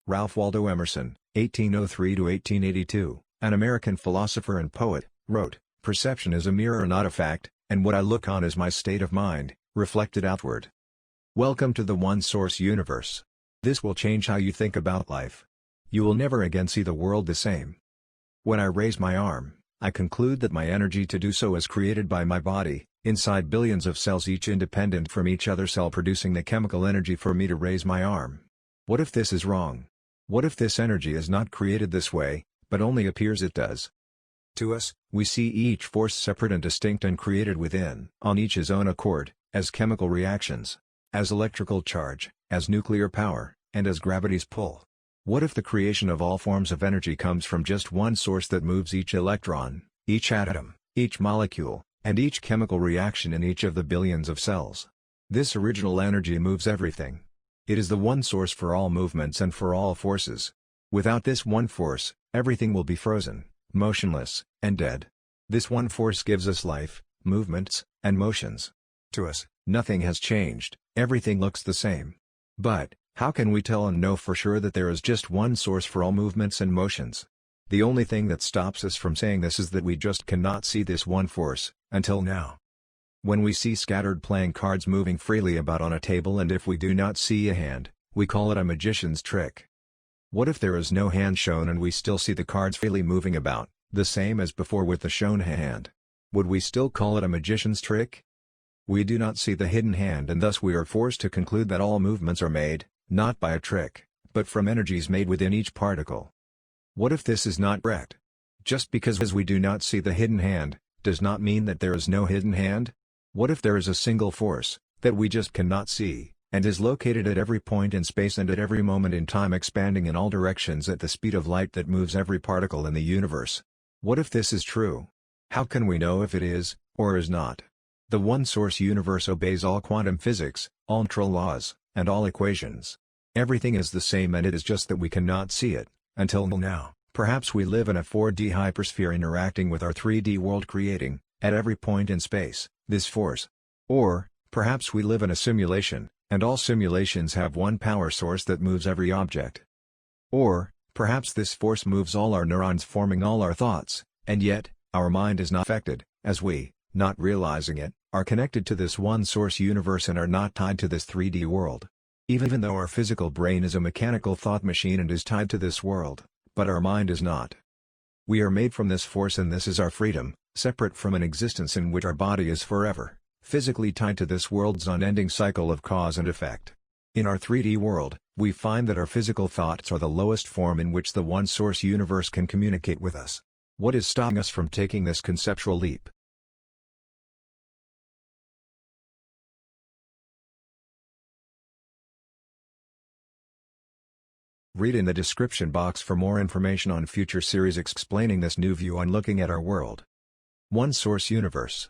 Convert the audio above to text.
Ralph Waldo Emerson, 1803–1882, an American philosopher and poet, wrote, "Perception is a mirror not a fact, and what I look on is my state of mind, reflected outward." Welcome to the one-source universe. This will change how you think about life. You will never again see the world the same. When I raise my arm, I conclude that my energy to do so is created by my body, inside billions of cells, each independent from each other cell, producing the chemical energy for me to raise my arm. What if this is wrong? What if this energy is not created this way, but only appears it does? To us, we see each force separate and distinct and created within, on each his own accord, as chemical reactions, as electrical charge, as nuclear power, and as gravity's pull. What if the creation of all forms of energy comes from just one source that moves each electron, each atom, each molecule, and each chemical reaction in each of the billions of cells? This original energy moves everything. It is the one source for all movements and for all forces. Without this one force, everything will be frozen, motionless, and dead. This one force gives us life, movements, and motions. To us, nothing has changed, everything looks the same. But, how can we tell and know for sure that there is just one source for all movements and motions? The only thing that stops us from saying this is that we just cannot see this one force, until now. When we see scattered playing cards moving freely about on a table, and if we do not see a hand, we call it a magician's trick. What if there is no hand shown and we still see the cards freely moving about, the same as before with the shown hand? Would we still call it a magician's trick? We do not see the hidden hand, and thus we are forced to conclude that all movements are made, not by a trick, but from energies made within each particle. What if this is not correct? Just because we do not see the hidden hand, does not mean that there is no hidden hand? What if there is a single force, that we just cannot see, and is located at every point in space and at every moment in time, expanding in all directions at the speed of light, that moves every particle in the universe? What if this is true? How can we know if it is, or is not? The one-source universe obeys all quantum physics, all natural laws, and all equations. Everything is the same, and it is just that we cannot see it, until now. Perhaps we live in a 4D hypersphere interacting with our 3D world, creating, at every point in space, this force. Or, perhaps we live in a simulation, and all simulations have one power source that moves every object. Or, perhaps this force moves all our neurons, forming all our thoughts, and yet, our mind is not affected, as we, not realizing it, are connected to this one-source universe and are not tied to this 3D world. Even though our physical brain is a mechanical thought machine and is tied to this world, but our mind is not. We are made from this force, and this is our freedom, separate from an existence in which our body is forever, physically tied to this world's unending cycle of cause and effect. In our 3D world, we find that our physical thoughts are the lowest form in which the one-source universe can communicate with us. What is stopping us from taking this conceptual leap? Read in the description box for more information on future series explaining this new view on looking at our world. One Source Universe.